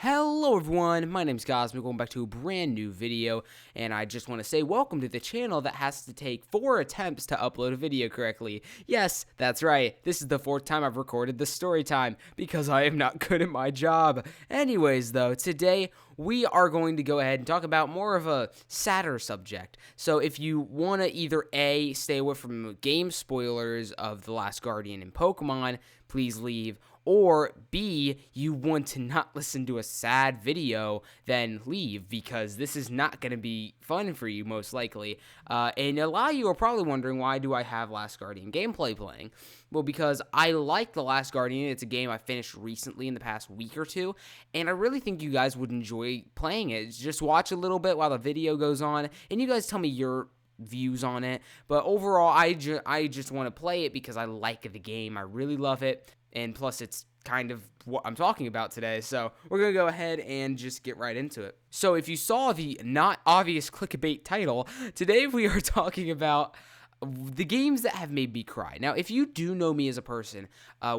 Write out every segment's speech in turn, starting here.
Hello everyone, my name's Cosmic, welcome back to a brand new video, and I just want to say welcome to the channel that has to take 4 attempts to upload a video correctly. Yes, that's right, this is the 4th time I've recorded the story time, because I am not good at my job. Anyways though, today we are going to go ahead and talk about more of a sadder subject. So if you want to either A, stay away from game spoilers of The Last Guardian and Pokemon, please leave, or B, you want to not listen to a sad video, then leave, because this is not going to be fun for you, most likely. And a lot of you are probably wondering, why do I have Last Guardian gameplay playing? Well, because I like The Last Guardian. It's a game I finished recently in the past week or two, and I really think you guys would enjoy playing it. Just watch a little bit while the video goes on, and you guys tell me your views on it. But overall, I just want to play it because I like the game. I really love it. And plus, it's kind of what I'm talking about today. So we're going to go ahead and just get right into it. So if you saw the not obvious clickbait title, today we are talking about the games that have made me cry. Now, if you do know me as a person,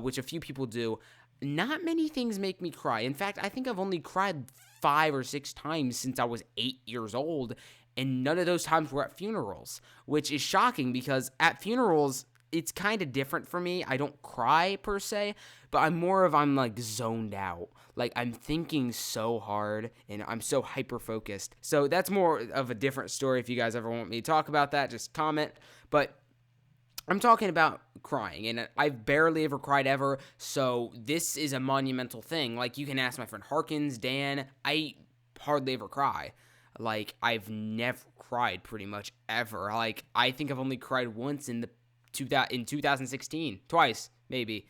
which a few people do, not many things make me cry. In fact, I think I've only cried 5 or 6 times since I was 8 years old, and none of those times were at funerals, which is shocking because at funerals, it's kind of different for me. I don't cry per se, but I'm like zoned out. Like I'm thinking so hard and I'm so hyper focused. So that's more of a different story. If you guys ever want me to talk about that, just comment. But I'm talking about crying, and I've barely ever cried ever. So this is a monumental thing. Like you can ask my friend Harkins, Dan, I hardly ever cry. Like I've never cried pretty much ever. Like I think I've only cried once in 2016, twice in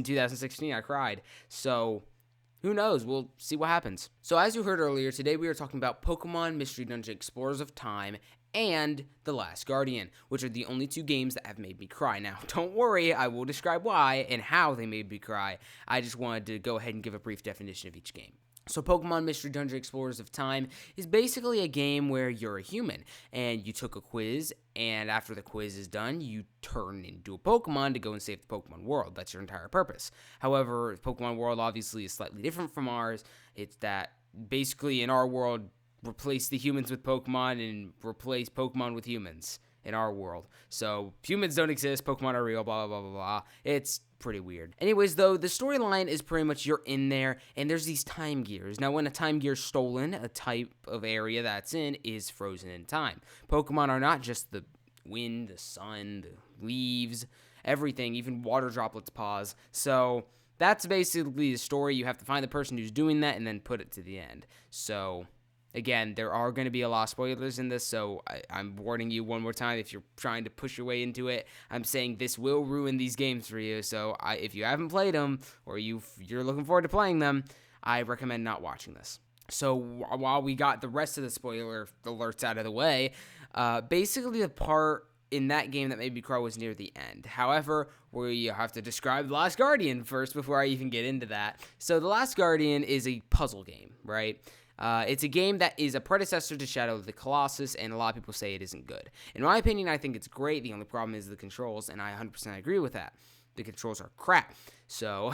2016 I cried. So who knows, we'll see what happens. So as you heard earlier, today we are talking about Pokemon Mystery Dungeon Explorers of Time and The Last Guardian, which are the only 2 games that have made me cry. Now don't worry, I will describe why and how they made me cry. I just wanted to go ahead and give a brief definition of each game. So Pokemon Mystery Dungeon Explorers of Time is basically a game where you're a human, and you took a quiz, and after the quiz is done, you turn into a Pokemon to go and save the Pokemon world. That's your entire purpose. However, Pokemon world obviously is slightly different from ours. It's that basically in our world, replace the humans with Pokemon and replace Pokemon with humans in our world. So humans don't exist, Pokemon are real, blah, blah, blah, blah, blah. It's pretty weird. Anyways, though, the storyline is pretty much you're in there, and there's these time gears. Now, when a time gear is stolen, a type of area that's in is frozen in time. Pokemon are not just the wind, the sun, the leaves, everything, even water droplets pause. So that's basically the story. You have to find the person who's doing that and then put it to the end. So again, there are going to be a lot of spoilers in this, so I'm warning you one more time. If you're trying to push your way into it, I'm saying this will ruin these games for you. So if you haven't played them or you're looking forward to playing them, I recommend not watching this. So while we got the rest of the spoiler alerts out of the way, basically the part in that game that made me cry was near the end. However, we have to describe The Last Guardian first before I even get into that. So The Last Guardian is a puzzle game, right? It's a game that is a predecessor to Shadow of the Colossus, and a lot of people say it isn't good. In my opinion, I think it's great. The only problem is the controls, and I 100% agree with that. The controls are crap. So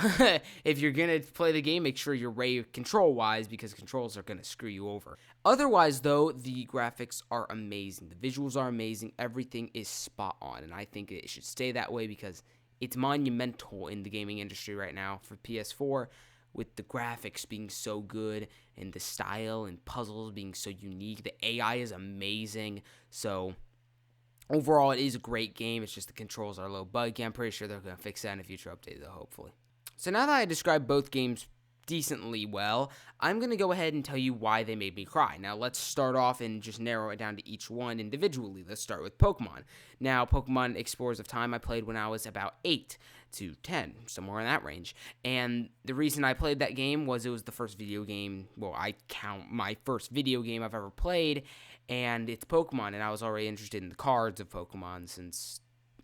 if you're going to play the game, make sure you're ready control-wise, because controls are going to screw you over. Otherwise, though, the graphics are amazing. The visuals are amazing. Everything is spot on, and I think it should stay that way because it's monumental in the gaming industry right now for PS4. With the graphics being so good and the style and puzzles being so unique. The AI is amazing. So overall, it is a great game. It's just the controls are a little buggy. I'm pretty sure they're going to fix that in a future update, though, hopefully. So now that I described both games decently well, I'm going to go ahead and tell you why they made me cry. Now, let's start off and just narrow it down to each one individually. Let's start with Pokemon. Now, Pokemon Explorers of Time I played when I was about 8 to 10, somewhere in that range. And the reason I played that game was it was the first video game, well, I count my first video game I've ever played, and it's Pokemon, and I was already interested in the cards of Pokemon since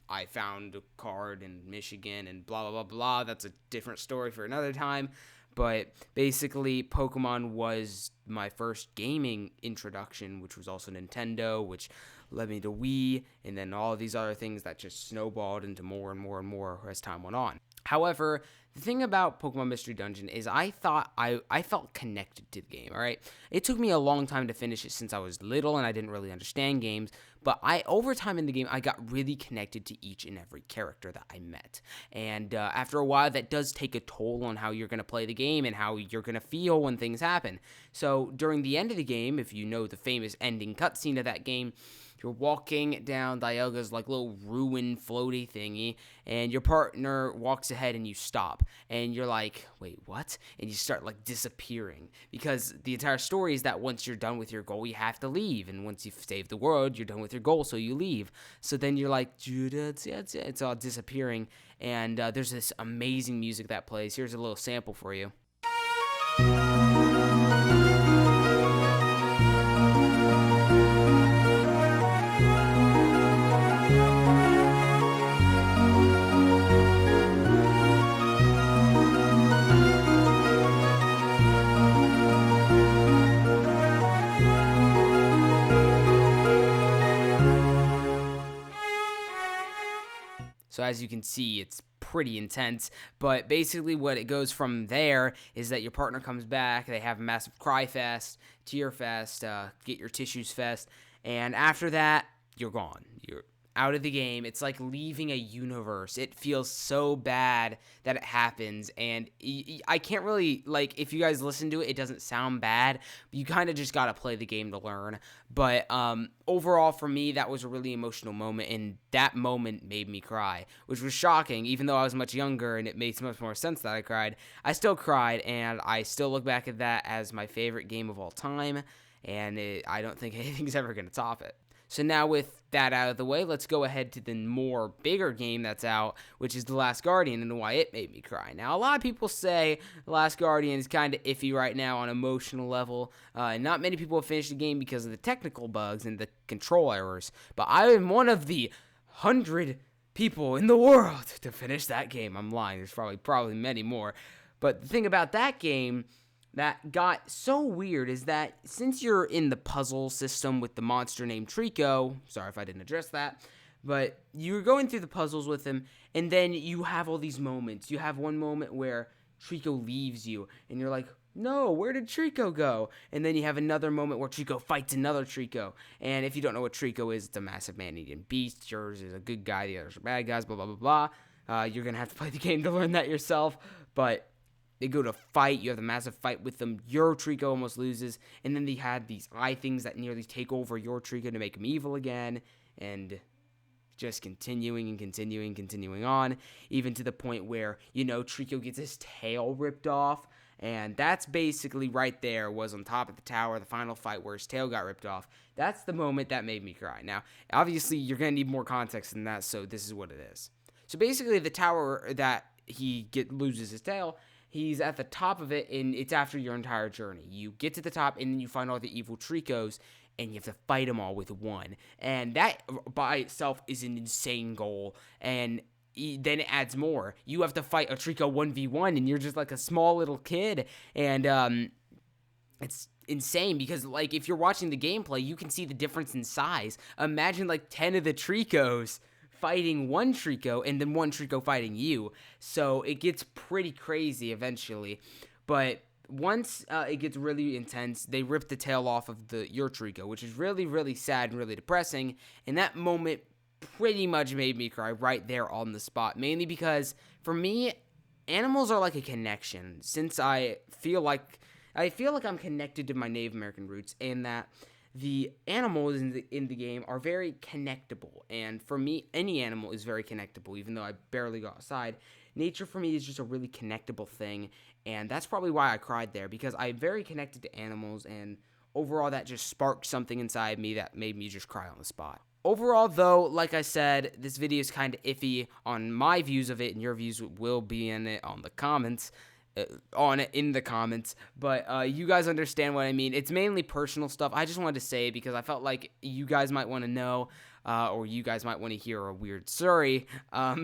I found a card in Michigan and blah, blah, blah, blah. That's a different story for another time. But basically, Pokemon was my first gaming introduction, which was also Nintendo, which led me to Wii, and then all of these other things that just snowballed into more and more and more as time went on. However, the thing about Pokemon Mystery Dungeon is I thought I felt connected to the game, all right? It took me a long time to finish it since I was little and I didn't really understand games, but over time in the game, I got really connected to each and every character that I met. And after a while, that does take a toll on how you're going to play the game and how you're going to feel when things happen. So during the end of the game, if you know the famous ending cutscene of that game, you're walking down Dialga's like little ruin floaty thingy, and your partner walks ahead and you stop, and you're like, wait, what? And you start like disappearing, because the entire story is that once you're done with your goal, you have to leave, and once you've saved the world, you're done with your goal, so you leave. So then you're like, it's all disappearing, and there's this amazing music that plays. Here's a little sample for you. So as you can see, it's pretty intense, but basically what it goes from there is that your partner comes back, they have a massive cry fest, tear fest, get your tissues fest, and after that, you're gone. You're out of the game. It's like leaving a universe. It feels so bad that it happens, and I can't really, like, if you guys listen to it, it doesn't sound bad. You kind of just gotta play the game to learn. But overall, for me, that was a really emotional moment, and that moment made me cry, which was shocking. Even though I was much younger and it made much more sense that I cried, I still cried, and I still look back at that as my favorite game of all time, and I don't think anything's ever going to top it. So now with that out of the way, let's go ahead to the more bigger game that's out, which is The Last Guardian, and why it made me cry. Now, a lot of people say The Last Guardian is kind of iffy right now on an emotional level. Not many people have finished the game because of the technical bugs and the control errors, but I am one of the 100 people in the world to finish that game. I'm lying. There's probably many more. But the thing about that game that got so weird is that since you're in the puzzle system with the monster named Trico, sorry if I didn't address that, but you're going through the puzzles with him, and then you have all these moments. You have one moment where Trico leaves you, and you're like, no, where did Trico go? And then you have another moment where Trico fights another Trico. And if you don't know what Trico is, it's a massive man-eating beast. Yours is a good guy, the others are bad guys, blah, blah, blah, blah. You're going to have to play the game to learn that yourself, but they go to fight. You have the massive fight with them. Your Trico almost loses. And then they had these eye things that nearly take over your Trico to make him evil again. And just continuing and continuing on. Even to the point where, Trico gets his tail ripped off. And that's basically right there was on top of the tower, the final fight where his tail got ripped off. That's the moment that made me cry. Now, obviously, you're going to need more context than that, so this is what it is. So basically, the tower that he loses his tail, he's at the top of it, and it's after your entire journey. You get to the top, and then you find all the evil Tricos, and you have to fight them all with one. And that by itself is an insane goal, and then it adds more. You have to fight a Trico 1v1, and you're just like a small little kid, and it's insane because, like, if you're watching the gameplay, you can see the difference in size. Imagine, like, 10 of the Tricos fighting one Trico, and then one Trico fighting you. So it gets pretty crazy eventually. But once it gets really intense, they rip the tail off of your Trico, which is really, really sad and really depressing. And that moment pretty much made me cry right there on the spot. Mainly because, for me, animals are like a connection. Since I feel like I'm connected to my Native American roots, and that the animals in the game are very connectable, and for me, any animal is very connectable, even though I barely go outside. Nature for me is just a really connectable thing, and that's probably why I cried there, because I'm very connected to animals, and overall that just sparked something inside me that made me just cry on the spot. Overall, though, like I said, this video is kind of iffy on my views of it, and your views will be in it on the comments. In the comments, but you guys understand what I mean. It's mainly personal stuff. I just wanted to say it because I felt like you guys might want to know, or you guys might want to hear a weird story.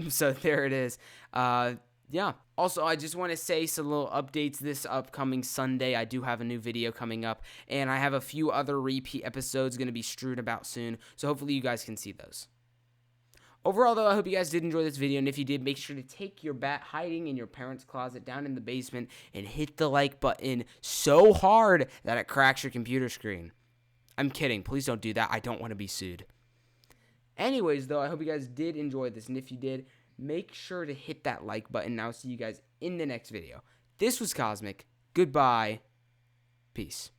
So there it is. Yeah. Also, I just want to say some little updates this upcoming Sunday. I do have a new video coming up, and I have a few other repeat episodes going to be strewn about soon, so hopefully you guys can see those. Overall, though, I hope you guys did enjoy this video, and if you did, make sure to take your bat hiding in your parents' closet down in the basement and hit the like button so hard that it cracks your computer screen. I'm kidding. Please don't do that. I don't want to be sued. Anyways, though, I hope you guys did enjoy this, and if you did, make sure to hit that like button, and I'll see you guys in the next video. This was Cosmic. Goodbye. Peace.